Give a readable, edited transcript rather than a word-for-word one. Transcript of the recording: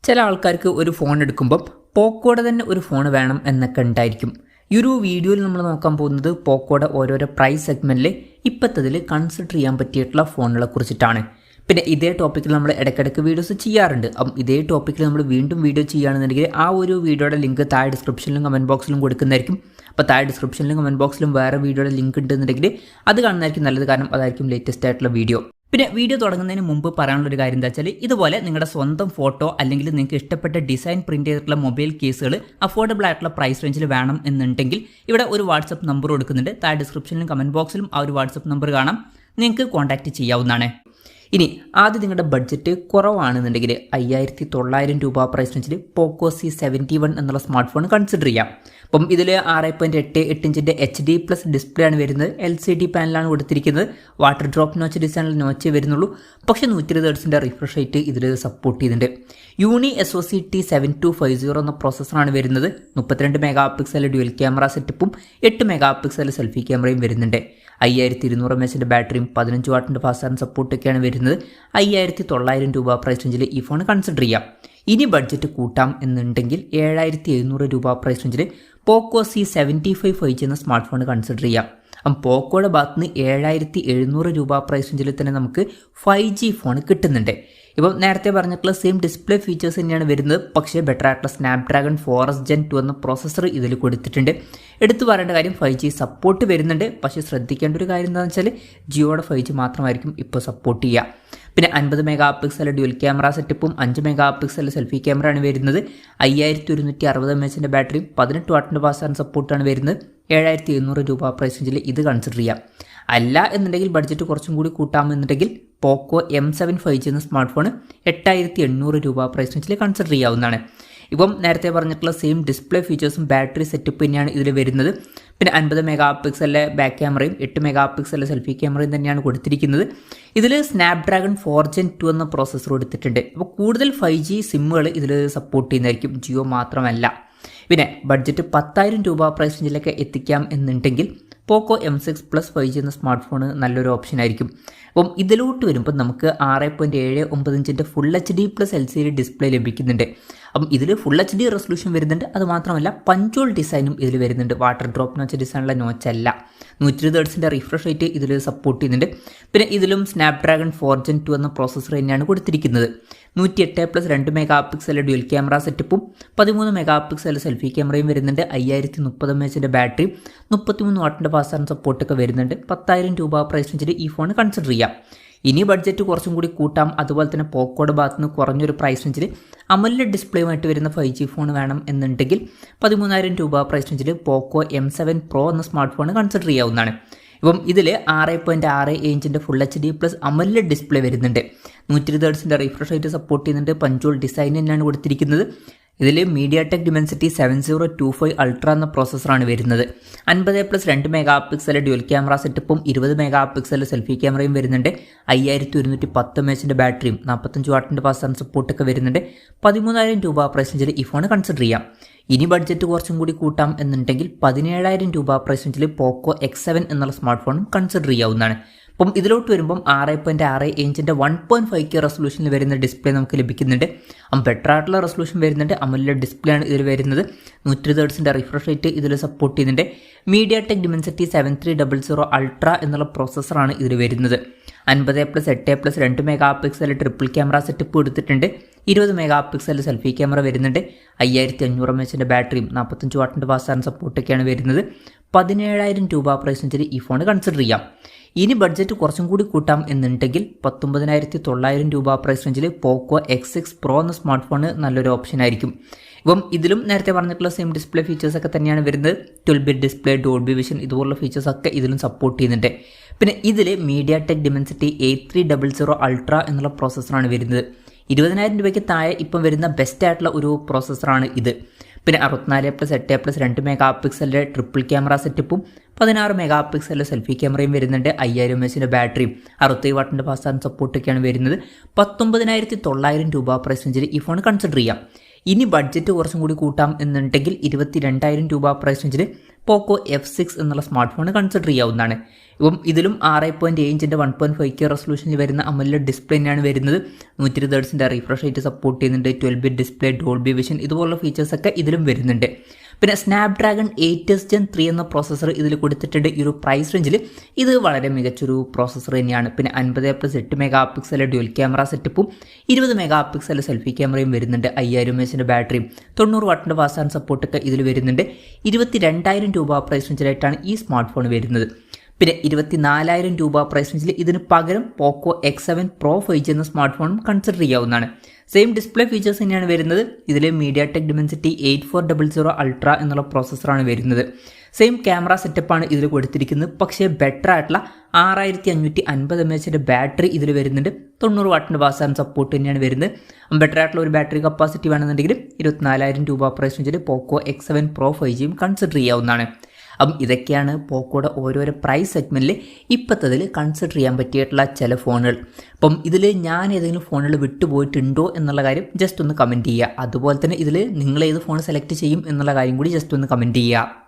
ചില ആൾക്കാർക്ക് ഒരു ഫോൺ എടുക്കുമ്പം പോക്കോയുടെ തന്നെ ഒരു ഫോൺ വേണം എന്നൊക്കെ ഉണ്ടായിരിക്കും. ഈ ഒരു വീഡിയോയിൽ നമ്മൾ നോക്കാൻ പോകുന്നത് പോക്കോയുടെ ഓരോരോ പ്രൈസ് സെഗ്മെൻറ്റിൽ ഇപ്പോഴത്തതിൽ കൺസിഡർ ചെയ്യാൻ പറ്റിയിട്ടുള്ള ഫോണുകളെ കുറിച്ചിട്ടാണ്. പിന്നെ ഇതേ ടോപ്പിക്കിൽ നമ്മൾ ഇടയ്ക്കിടയ്ക്ക് വീഡിയോസ് ചെയ്യാറുണ്ട്. അപ്പം ഇതേ ടോപ്പിക്കിൽ നമ്മൾ വീണ്ടും വീഡിയോ ചെയ്യുകയാണെന്നുണ്ടെങ്കിൽ ആ ഒരു വീഡിയോയുടെ ലിങ്ക് താഴെ ഡിസ്ക്രിപ്ഷനിലും കമൻറ്റ് ബോക്സിലും കൊടുക്കുന്നതായിരിക്കും. അപ്പോൾ താഴെ ഡിസ്ക്രിപ്ഷനിലും കമൻറ്റ് ബോക്സിലും വേറെ വീഡിയോയുടെ ലിങ്ക് ഉണ്ടെന്നുണ്ടെങ്കിൽ അത് കാണുന്നതായിരിക്കും നല്ലത്, കാരണം അതായിരിക്കും ലേറ്റസ്റ്റ് ആയിട്ടുള്ള വീഡിയോ. പിന്നെ വീഡിയോ തുടങ്ങുന്നതിന് മുമ്പ് പറയാനുള്ളൊരു കാര്യം എന്താ വെച്ചാൽ, ഇതുപോലെ നിങ്ങളുടെ സ്വന്തം ഫോട്ടോ അല്ലെങ്കിൽ നിങ്ങൾക്ക് ഇഷ്ടപ്പെട്ട ഡിസൈൻ പ്രിന്റ് ചെയ്തിട്ടുള്ള മൊബൈൽ കേസുകൾ അഫോർഡബിൾ ആയിട്ടുള്ള പ്രൈസ് റേഞ്ചിൽ വേണം എന്നുണ്ടെങ്കിൽ ഇവിടെ ഒരു വാട്സപ്പ് നമ്പർ കൊടുക്കുന്നുണ്ട്. താഴെ ഡിസ്ക്രിപ്ഷനിലും കമൻറ്റ് ബോക്സിലും ആ ഒരു വാട്സപ്പ് നമ്പർ കാണാം, നിങ്ങൾക്ക് കോൺടാക്റ്റ് ചെയ്യാവുന്നതാണ്. ഇനി ആദ്യം നിങ്ങളുടെ ബഡ്ജറ്റ് കുറവാണെന്നുണ്ടെങ്കിൽ 5900 രൂപ പ്രൈസ് റേഞ്ചിൽ പോക്കോ C71 എന്നുള്ള സ്മാർട്ട് ഫോൺ കൺസിഡർ ചെയ്യാം. അപ്പം ഇതിൽ 6.88 ഇഞ്ചിൻ്റെ HD+ ഡിസ്പ്ലേ ആണ് വരുന്നത്. LCD പാനലാണ് കൊടുത്തിരിക്കുന്നത്. വാട്ടർ ഡ്രോപ്പ് നോച്ച് ഡിസൈനിൽ നോച്ചേ വരുന്നുള്ളൂ. പക്ഷേ 120 ഹെർട്സിൻ്റെ റിഫ്രഷ് റേറ്റ് ഇതിൽ സപ്പോർട്ട് ചെയ്യുന്നുണ്ട്. യൂണി SoC T7250 എന്ന പ്രോസസ്സറാണ് വരുന്നത്. 32 മെഗാ പിക്സൽ ഡ്യുവൽ ക്യാമറ സെറ്റപ്പും 8 മെഗാ പിക്സൽ സെൽഫി ക്യാമറയും വരുന്നുണ്ട്. 5200 mAh ബാറ്ററിയും 15 വാട്ടിൻ്റെ ഫാസ്റ്റ് ചാർജിംഗ് സപ്പോർട്ടൊക്കെയാണ് വരുന്നത്. 5900 രൂപ പ്രൈസ് റേഞ്ചിൽ ഈ ഫോൺ കൺസിഡർ ചെയ്യാം. ഇനി ബഡ്ജറ്റ് കൂട്ടാം എന്നുണ്ടെങ്കിൽ 7700 രൂപ പ്രൈസ് റേഞ്ചിൽ പോക്കോ C75 5G എന്ന സ്മാർട്ട് ഫോൺ കൺസിഡർ ചെയ്യാം. അപ്പം പോക്കോയുടെ ഭാഗത്ത് നിന്ന് 7700 രൂപ പ്രൈസ് റേഞ്ചിൽ തന്നെ നമുക്ക് 5G ഫോൺ കിട്ടുന്നുണ്ട്. ഇപ്പം നേരത്തെ പറഞ്ഞിട്ടുള്ള സെയിം ഡിസ്പ്ലേ ഫീച്ചേഴ്സ് തന്നെയാണ് വരുന്നത്, പക്ഷേ ബെറ്റർ ആയിട്ടുള്ള സ്നാപ്ഡ്രാഗൺ 4S Gen 2 എന്ന പ്രോസസ്സർ ഇതിൽ കൊടുത്തിട്ടുണ്ട്. എടുത്തു പറയേണ്ട കാര്യം 5G സപ്പോർട്ട് വരുന്നുണ്ട്. പക്ഷേ ശ്രദ്ധിക്കേണ്ട ഒരു കാര്യം എന്താണെന്ന് വെച്ചാൽ ജിയോയുടെ 5G മാത്രമായിരിക്കും ഇപ്പോൾ സപ്പോർട്ട് ചെയ്യുക. പിന്നെ 50 മെഗാ പിക്സൽ ഡ്യുവൽ ക്യാമറ സെറ്റപ്പും 5 മെഗാ പിക്സൽ സെൽഫി ക്യാമറയാണ് വരുന്നത്. 5160 mAh ബാറ്ററിയും 18 വാട്ടിൻ്റെ ഫാസ്റ്റ് ചാർജിംഗ് സപ്പോർട്ടാണ് വരുന്നത്. 7700 രൂപ പ്രൈസ് റേഞ്ചിൽ ഇത് കൺസിഡർ ചെയ്യാം. അല്ല എന്നുണ്ടെങ്കിൽ ബഡ്ജറ്റ് കുറച്ചും കൂടി കൂട്ടാമെന്നുണ്ടെങ്കിൽ പോക്കോ M7 5G എന്ന സ്മാർട്ട് ഫോൺ 8800 രൂപ പ്രൈസ് റേഞ്ചിൽ കൺസിഡർ ചെയ്യാവുന്നതാണ്. ഇപ്പം നേരത്തെ പറഞ്ഞിട്ടുള്ള സെയിം ഡിസ്പ്ലേ ഫീച്ചേഴ്സും ബാറ്ററി സെറ്റപ്പ് തന്നെയാണ് ഇതിൽ വരുന്നത്. പിന്നെ 50 മെഗാ പിക്സലിലെ ബാക്ക് ക്യാമറയും 8 മെഗാ പിക്സലിലെ സെൽഫി ക്യാമറയും തന്നെയാണ് കൊടുത്തിരിക്കുന്നത്. ഇതിൽ സ്നാപ്ഡ്രാഗൺ 4 Gen 2 എന്ന പ്രോസസ്സർ കൊടുത്തിട്ടുണ്ട്. അപ്പോൾ കൂടുതൽ 5G സിമ്മുകൾ ഇതിൽ സപ്പോർട്ട് ചെയ്യുന്നതായിരിക്കും, ജിയോ മാത്രമല്ല. പിന്നെ ബഡ്ജറ്റ് 10000 രൂപ പ്രൈസ് റേഞ്ചിലൊക്കെ എത്തിക്കാം എന്നുണ്ടെങ്കിൽ പോക്കോ M6 5G എന്ന സ്മാർട്ട് ഫോൺ നല്ലൊരു ഓപ്ഷൻ ആയിരിക്കും. അപ്പം ഇതിലോട്ട് വരുമ്പോൾ നമുക്ക് 6.79 ഇഞ്ചിൻ്റെ ഫുൾ HD+ LCD ഡിസ്പ്ലേ ലഭിക്കുന്നുണ്ട്. അപ്പം ഇതിൽ ഫുൾ HD റെസൊല്യൂഷൻ വരുന്നുണ്ട്. അതുമാത്രമല്ല പഞ്ചോൾ ഡിസൈനും ഇതിൽ വരുന്നുണ്ട്. വാട്ടർ ഡ്രോപ്പ് നോച്ച് ഡിസൈനുള്ള നോച്ചല്ല. 120 ഹെർട്സിൻ്റെ റിഫ്രഷ് റേറ്റ് ഇതിൽ സപ്പോർട്ട് ചെയ്യുന്നുണ്ട്. പിന്നെ ഇതിലും സ്നാപ്ഡ്രാഗൺ 4 Gen 2 എന്ന പ്രോസസ്സർ തന്നെയാണ് കൊടുത്തിരിക്കുന്നത്. 108+2 മെഗാ പിക്സൽ ഡ്യുവൽ ക്യാമറ സെറ്റപ്പും 13 മെഗാ പിക്സൽ സെൽഫി ക്യാമറയും വരുന്നുണ്ട്. 5030 mAh ബാറ്ററിയും 33 വാട്ടിൻ്റെ ഫാസ്റ്റ് ചാർജിംഗ് സപ്പോർട്ടൊക്കെ വരുന്നുണ്ട്. 10000 രൂപ പ്രൈസ് റേഞ്ചിൽ ഈ ഫോൺ കൺസിഡർ ചെയ്യാം. ഇനി ബഡ്ജറ്റ് കുറച്ചും കൂടി കൂട്ടാം. അതുപോലെ തന്നെ പോക്കോയുടെ ഭാഗത്ത് നിന്ന് കുറഞ്ഞൊരു പ്രൈസ് റേഞ്ചിൽ AMOLED ഡിസ്പ്ലേയുമായിട്ട് വരുന്ന 5G ഫോൺ വേണം എന്നുണ്ടെങ്കിൽ 13000 രൂപ പ്രൈസ് റേഞ്ചിൽ പോക്കോ M7 Pro എന്ന സ്മാർട്ട് ഫോൺ കൺസിഡർ ചെയ്യാവുന്നതാണ്. ഇപ്പം ഇതിൽ 6.67 ഇഞ്ചിൻ്റെ ഫുൾ HD+ AMOLED ഡിസ്പ്ലേ വരുന്നുണ്ട്. 120 ഹെർട്സിൻ്റെ റിഫ്രഷ് റേറ്റ് സപ്പോർട്ട് ചെയ്യുന്നുണ്ട്. പഞ്ചോൾ ഡിസൈൻ തന്നെയാണ് കൊടുത്തിരിക്കുന്നത്. ഇതിൽ MediaTek Dimensity 7025 Ultra എന്ന പ്രോസസ്സറാണ് വരുന്നത്. 50+2 മെഗാ പിക്സൽ ഡ്യുവൽ ക്യാമറ സെറ്റപ്പും 20 മെഗാ പിക്സൽ സെൽഫി ക്യാമറയും വരുന്നുണ്ട്. 5110 mAh ബാറ്ററിയും 45 വാട്ടിൻ്റെ ഫാസ്റ്റ് ചാർജിംഗ് സപ്പോർട്ടൊക്കെ വരുന്നുണ്ട്. 13000 രൂപ പ്രൈസ് റേഞ്ചിൽ ഈ ഫോൺ കൺസിഡർ ചെയ്യാം. ഇനി ബഡ്ജറ്റ് കുറച്ചും കൂടി കൂട്ടാം എന്നുണ്ടെങ്കിൽ 17000 രൂപ പ്രൈസ് റേഞ്ചിൽ പോക്കോ X7 എന്നുള്ള സ്മാർട്ട് ഫോണും കൺസിഡർ ചെയ്യാവുന്നതാണ്. അപ്പം ഇതിലോട്ട് വരുമ്പം 6.6 ഇഞ്ചിൻ്റെ 1.5K റെസൊല്യൂഷനിൽ വരുന്ന ഡിസ്പ്ലേ നമുക്ക് ലഭിക്കുന്നുണ്ട്. ബെറ്റർ ആയിട്ടുള്ള റെസൊല്യൂഷൻ വരുന്നുണ്ട്. AMOLED ഡിസ്പ്ലേ ആണ് ഇതിൽ വരുന്നത്. 120 ഹെർട്സിൻ്റെ റിഫ്രഷ് റേറ്റ് ഇതിൽ സപ്പോർട്ട് ചെയ്യുന്നുണ്ട്. MediaTek Dimensity 7300 Ultra എന്നുള്ള പ്രോസസ്സറാണ് ഇതിൽ വരുന്നത്. 50+8+2 mega pixel triple camera setup കൊടുത്തിട്ടുണ്ട്. 20 മെഗാ പിക്സൽ സെൽഫി ക്യാമറ വരുന്നുണ്ട്. 5500 mAh ബാറ്ററിയും 45 വാട്ടിൻ്റെ ഫാസ്റ്റ് ചാർജിംഗ് സപ്പോർട്ടൊക്കെയാണ് വരുന്നത്. 17000 രൂപ പ്രൈസ് റേഞ്ചിൽ ഈ ഫോൺ കൺസിഡർ ചെയ്യാം. ഇനി ബഡ്ജറ്റ് കുറച്ചും കൂടി കൂട്ടാം എന്നുണ്ടെങ്കിൽ 19900 രൂപ പ്രൈസ് റേഞ്ചിൽ പോക്കോ X6 Pro എന്ന സ്മാർട്ട് ഫോൺ നല്ലൊരു ഓപ്ഷൻ ആയിരിക്കും. ഇപ്പം ഇതിലും നേരത്തെ പറഞ്ഞിട്ടുള്ള സെയിം ഡിസ്പ്ലേ ഫീച്ചേഴ്സൊക്കെ തന്നെയാണ് വരുന്നത്. 12-bit ഡിസ്പ്ലേ, ഡോൾബി വിഷൻ ഇതുപോലുള്ള ഫീച്ചേഴ്സൊക്കെ ഇതിലും സപ്പോർട്ട് ചെയ്യുന്നുണ്ട്. പിന്നെ ഇതിൽ MediaTek Dimensity 8300 Ultra എന്നുള്ള പ്രോസസ്സറാണ് വരുന്നത്. 20000 രൂപയ്ക്ക് താഴെ ഇപ്പം വരുന്ന ബെസ്റ്റ് ആയിട്ടുള്ള ഒരു പ്രോസസ്സറാണ് ഇത്. പിന്നെ 64+8+2 മെഗാ പിക്സലിൻ്റെ ട്രിപ്പിൾ ക്യാമറ സെറ്റപ്പും 16 മെഗാ പിക്സലിൻ്റെ സെൽഫി ക്യാമറയും വരുന്നുണ്ട്. 5000 mAh ബാറ്ററിയും 60 വാട്ടിൻ്റെ ഫാസ്റ്റ് ചാർജിംഗ് സപ്പോർട്ടൊക്കെയാണ് വരുന്നത്. 19900 രൂപ പ്രൈസ് റേഞ്ചിൽ ഈ ഫോൺ കൺസിഡർ ചെയ്യാം. ഇനി ബഡ്ജറ്റ് കുറച്ചും കൂടി കൂട്ടാം എന്നുണ്ടെങ്കിൽ 22000 രൂപ പ്രൈസ് റേഞ്ചിൽ പോക്കോ F6 എന്നുള്ള സ്മാർട്ട് ഫോൺ കൺസിഡർ ചെയ്യാവുന്നതാണ്. ഇപ്പം ഇതിലും 6.7 ഇഞ്ചിൻ്റെ 1.5K റെസൊല്യൂഷനിൽ വരുന്ന AMOLED ഡിസ്പ്ലേ തന്നെയാണ് വരുന്നത്. 120 Hz റിഫ്രഷ് റേറ്റ് സപ്പോർട്ട് ചെയ്യുന്നുണ്ട്. 12-bit ഡിസ്പ്ലേ, ഡോൾബി വിഷൻ ഇതുപോലുള്ള ഫീച്ചേഴ്സൊക്കെ ഇതിലും വരുന്നുണ്ട്. പിന്നെ സ്നാപ്ഡ്രാഗൺ 8s Gen 3 എന്ന പ്രോസസ്സർ ഇതിൽ കൊടുത്തിട്ടുണ്ട്. ഈ ഒരു പ്രൈസ് റേഞ്ചിൽ ഇത് വളരെ മികച്ചൊരു പ്രോസസ്സർ തന്നെയാണ്. പിന്നെ 50+8 MP ഡ്യുവൽ ക്യാമറ സെറ്റപ്പും 20 MP സെൽഫി ക്യാമറയും വരുന്നുണ്ട്. 5000 mAh ബാറ്ററിയും 90 വാട്ടിൻ്റെ ഫാസ്റ്റ് ചാർജ് സപ്പോർട്ടൊക്കെ ഇതിൽ വരുന്നുണ്ട്. 22,000 രൂപ പ്രൈസ് റേഞ്ചിലായിട്ടാണ് ഈ സ്മാർട്ട് ഫോൺ വരുന്നത്. പിന്നെ 24,000 രൂപ പ്രൈസ് റേഞ്ചിൽ ഇതിന് പകരം പോക്കോ X7 Pro 5G എന്ന സ്മാർട്ട് ഫോണും കൺസിഡർ ചെയ്യാവുന്നതാണ്. സെയിം ഡിസ്പ്ലേ ഫീച്ചേഴ്സ് തന്നെയാണ് വരുന്നത്. ഇതിൽ MediaTek Dimensity 8400 Ultra എന്നുള്ള പ്രോസസ്സറാണ് വരുന്നത്. സെയിം ക്യാമറ സെറ്റപ്പാണ് ഇതിൽ കൊടുത്തിരിക്കുന്നത്. പക്ഷേ ബെറ്റർ ആയിട്ടുള്ള 6550 mAh ബാറ്ററി ഇതിൽ വരുന്നുണ്ട്. 90 വാട്ടിൻ്റെ ഫാസ്റ്റ് ചാർജ് സപ്പോർട്ട് തന്നെയാണ് വരുന്നത്. ബെറ്റർ ആയിട്ടുള്ള ഒരു ബാറ്ററി കപ്പാസിറ്റി വേണമെന്നുണ്ടെങ്കിൽ 24,000 രൂപ പ്രൈസ് റേഞ്ചിൽ പോക്കോ X7 Pro 5Gയും കൺസിഡർ ചെയ്യാവുന്നതാണ്. അപ്പം ഇതൊക്കെയാണ് പോക്കോയുടെ ഓരോരോ പ്രൈസ് സെഗ്മെൻറ്റിൽ ഇപ്പോഴത്തതിൽ കൺസിഡർ ചെയ്യാൻ പറ്റിയിട്ടുള്ള ചില ഫോണുകൾ. അപ്പം ഇതിൽ ഞാൻ ഏതെങ്കിലും ഫോണുകൾ വിട്ടുപോയിട്ടുണ്ടോ എന്നുള്ള കാര്യം ജസ്റ്റ് ഒന്ന് കമൻറ്റ് ചെയ്യുക. അതുപോലെ തന്നെ ഇതിൽ നിങ്ങൾ ഏത് ഫോൺ സെലക്ട് ചെയ്യും എന്നുള്ള കാര്യം കൂടി ജസ്റ്റ് ഒന്ന് കമൻറ്റ് ചെയ്യുക.